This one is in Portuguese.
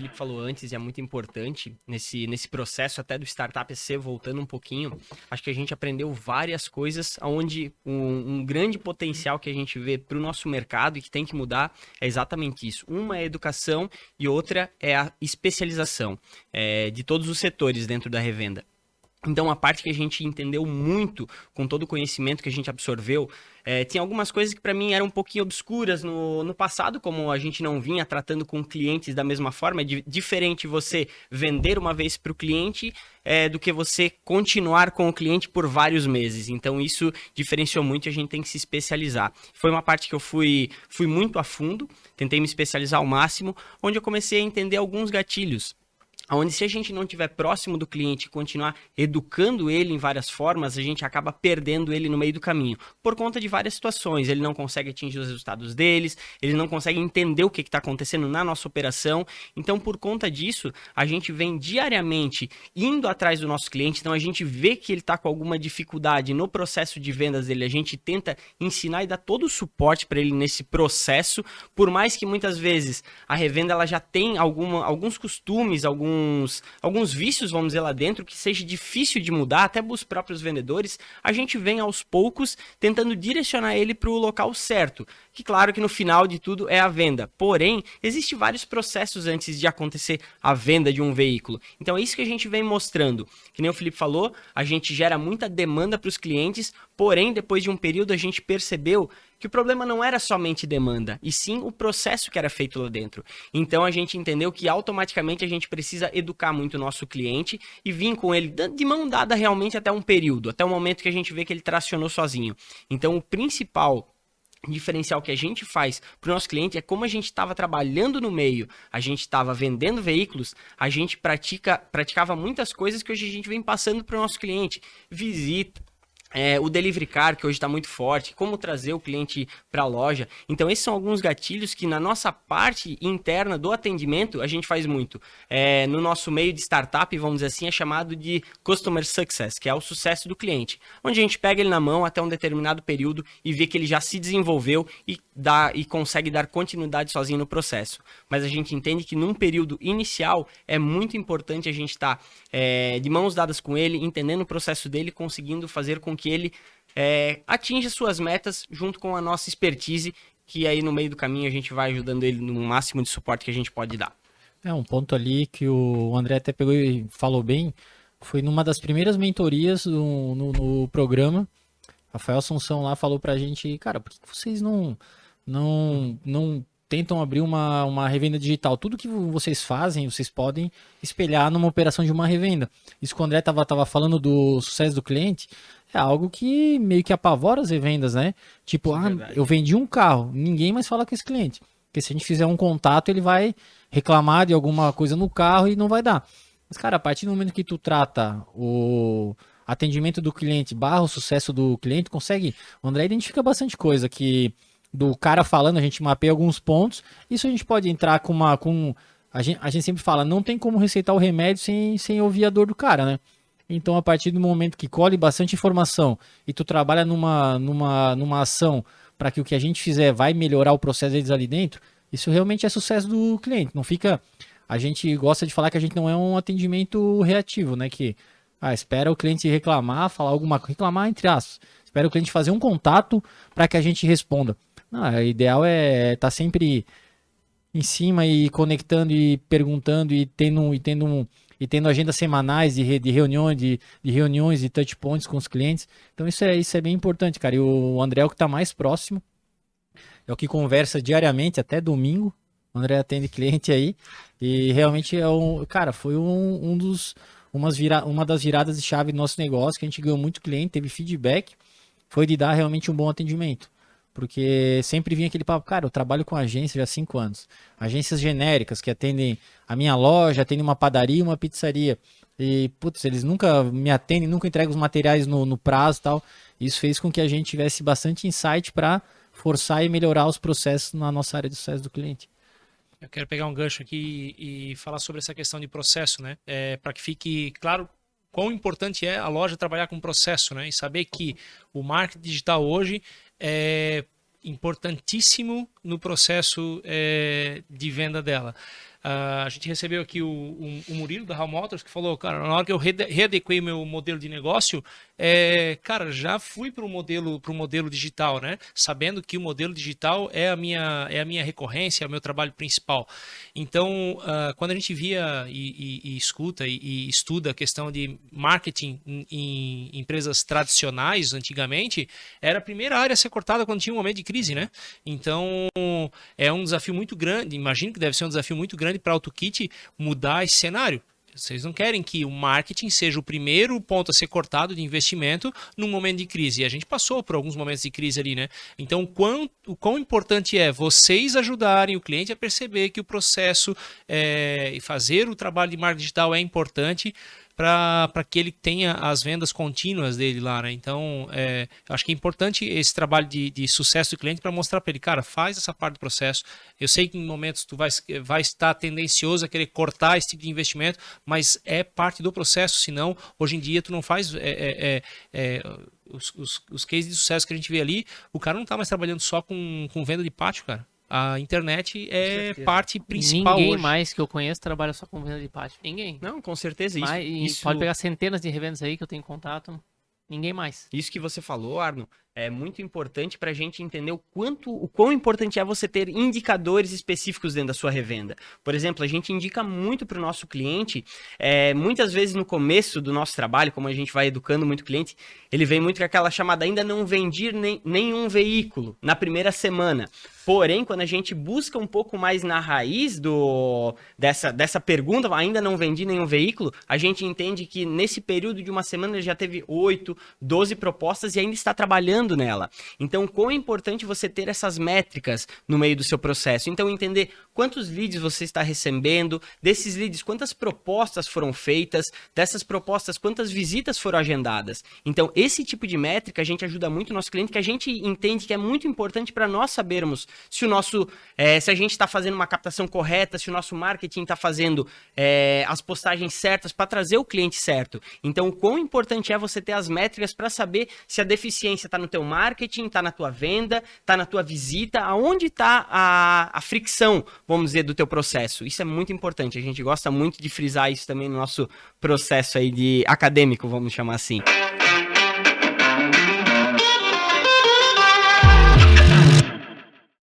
Felipe falou antes, e é muito importante nesse processo até do Startup EC, voltando um pouquinho, acho que a gente aprendeu várias coisas onde um grande potencial que a gente vê para o nosso mercado e que tem que mudar é exatamente isso. Uma é a educação e outra é a especialização de todos os setores dentro da revenda. Então, a parte que a gente entendeu muito, com todo o conhecimento que a gente absorveu, tinha algumas coisas que para mim eram um pouquinho obscuras no passado, como a gente não vinha tratando com clientes da mesma forma. É diferente você vender uma vez para o cliente do que você continuar com o cliente por vários meses. Então, isso diferenciou muito e a gente tem que se especializar. Foi uma parte que eu fui muito a fundo, tentei me especializar ao máximo, onde eu comecei a entender alguns gatilhos. Onde se a gente não estiver próximo do cliente e continuar educando ele em várias formas, a gente acaba perdendo ele no meio do caminho. Por conta de várias situações, ele não consegue atingir os resultados deles, ele não consegue entender o que está acontecendo na nossa operação. Então, por conta disso, a gente vem diariamente indo atrás do nosso cliente, então a gente vê que ele está com alguma dificuldade no processo de vendas dele, a gente tenta ensinar e dar todo o suporte para ele nesse processo, por mais que muitas vezes a revenda ela já tem alguns costumes, alguns vícios, vamos dizer, lá dentro, que seja difícil de mudar, até para os próprios vendedores, a gente vem aos poucos tentando direcionar ele para o local certo, que claro que no final de tudo é a venda, porém, existem vários processos antes de acontecer a venda de um veículo, então é isso que a gente vem mostrando, que nem o Felipe falou, a gente gera muita demanda para os clientes, porém, depois de um período a gente percebeu que o problema não era somente demanda, e sim o processo que era feito lá dentro. Então a gente entendeu que automaticamente a gente precisa educar muito o nosso cliente e vir com ele de mão dada realmente até um período, até o momento que a gente vê que ele tracionou sozinho. Então o principal diferencial que a gente faz para o nosso cliente é como a gente estava trabalhando no meio, a gente estava vendendo veículos, a gente praticava muitas coisas que hoje a gente vem passando para o nosso cliente. Visita, o Delivery Car, que hoje está muito forte, como trazer o cliente para a loja. Então, esses são alguns gatilhos que na nossa parte interna do atendimento a gente faz muito. No nosso meio de startup, vamos dizer assim, é chamado de Customer Success, que é o sucesso do cliente, onde a gente pega ele na mão até um determinado período e vê que ele já se desenvolveu e consegue dar continuidade sozinho no processo. Mas a gente entende que num período inicial é muito importante a gente estar de mãos dadas com ele, entendendo o processo dele, conseguindo fazer com que ele atinja suas metas junto com a nossa expertise, que aí no meio do caminho a gente vai ajudando ele no máximo de suporte que a gente pode dar. Um ponto ali que o André até pegou e falou bem, foi numa das primeiras mentorias no programa. Rafael Assunção lá falou pra gente, cara, por que vocês não tentam abrir uma revenda digital? Tudo que vocês fazem, vocês podem espelhar numa operação de uma revenda. Isso que o André tava falando do sucesso do cliente, é algo que meio que apavora as revendas, né? Tipo, eu vendi um carro, ninguém mais fala com esse cliente. Porque se a gente fizer um contato, ele vai reclamar de alguma coisa no carro e não vai dar. Mas, cara, a partir do momento que tu trata o atendimento do cliente barra o sucesso do cliente, o André identifica bastante coisa que do cara falando, a gente mapeia alguns pontos, isso a gente pode entrar a gente sempre fala, não tem como receitar o remédio sem ouvir a dor do cara, né? Então, a partir do momento que colhe bastante informação e tu trabalha numa ação para que o que a gente fizer vai melhorar o processo deles ali dentro, isso realmente é sucesso do cliente. Não fica... A gente gosta de falar que a gente não é um atendimento reativo, né? Que espera o cliente reclamar, falar alguma coisa, reclamar entre aspas. Espera o cliente fazer um contato para que a gente responda. Não, o ideal é estar sempre em cima e conectando e perguntando e tendo agendas semanais de reuniões e touch points com os clientes. Então isso é bem importante, cara. E o André é o que está mais próximo, é o que conversa diariamente, até domingo. O André atende cliente aí e realmente foi uma das viradas de chave do nosso negócio, que a gente ganhou muito cliente, teve feedback, foi de dar realmente um bom atendimento. Porque sempre vinha aquele papo, cara, eu trabalho com agência já há 5 anos. Agências genéricas que atendem a minha loja, atendem uma padaria, uma pizzaria. E, putz, eles nunca me atendem, nunca entregam os materiais no prazo e tal. Isso fez com que a gente tivesse bastante insight para forçar e melhorar os processos na nossa área de sucesso do cliente. Eu quero pegar um gancho aqui e falar sobre essa questão de processo, né? Para que fique claro quão importante é a loja trabalhar com processo, né? E saber que o marketing digital hoje é importantíssimo no processo de venda dela. A gente recebeu aqui o Murilo da Hall Motors, que falou, cara, na hora que eu readequei o meu modelo de negócio, cara, já fui para o modelo digital, né? Sabendo que o modelo digital é a minha recorrência, é o meu trabalho principal. Então, quando a gente via e escuta e estuda a questão de marketing em empresas tradicionais, antigamente, era a primeira área a ser cortada quando tinha um momento de crise, né? Então, é um desafio muito grande, imagino que deve ser um desafio muito grande para a AutoKit mudar esse cenário. Vocês não querem que o marketing seja o primeiro ponto a ser cortado de investimento num momento de crise. E a gente passou por alguns momentos de crise ali, né? Então, o quão importante é vocês ajudarem o cliente a perceber que o processo e fazer o trabalho de marketing digital é importante para que ele tenha as vendas contínuas dele lá, né? Então, eu acho que é importante esse trabalho de sucesso do cliente para mostrar para ele, cara, faz essa parte do processo. Eu sei que em momentos tu vai estar tendencioso a querer cortar esse tipo de investimento, mas é parte do processo, senão, hoje em dia, tu não faz... os cases de sucesso que a gente vê ali, o cara não está mais trabalhando só com venda de pátio, cara. A internet é parte principal Ninguém hoje. mais que eu conheço trabalha só com venda de pátio. Ninguém. Não, com certeza. Isso, Pode pegar centenas de revendas aí que eu tenho contato. Ninguém mais. Isso que você falou, Arno, é muito importante para a gente entender o quão importante é você ter indicadores específicos dentro da sua revenda. Por exemplo, a gente indica muito para o nosso cliente, muitas vezes no começo do nosso trabalho, como a gente vai educando muito cliente, ele vem muito com aquela chamada ainda não vendi nenhum veículo na primeira semana. Porém, quando a gente busca um pouco mais na raiz dessa pergunta, ainda não vendi nenhum veículo, a gente entende que nesse período de uma semana ele já teve 8, 12 propostas e ainda está trabalhando nela. Então, quão é importante você ter essas métricas no meio do seu processo. Então, entender quantos leads você está recebendo, desses leads, quantas propostas foram feitas, dessas propostas, quantas visitas foram agendadas. Então, esse tipo de métrica a gente ajuda muito o nosso cliente, que a gente entende que é muito importante para nós sabermos se se a gente está fazendo uma captação correta, se o nosso marketing está fazendo as postagens certas para trazer o cliente certo. Então, o quão importante é você ter as métricas para saber se a deficiência está no teu marketing, está na tua venda, está na tua visita, aonde está a fricção, vamos dizer, do teu processo. Isso é muito importante. A gente gosta muito de frisar isso também no nosso processo aí de acadêmico, vamos chamar assim.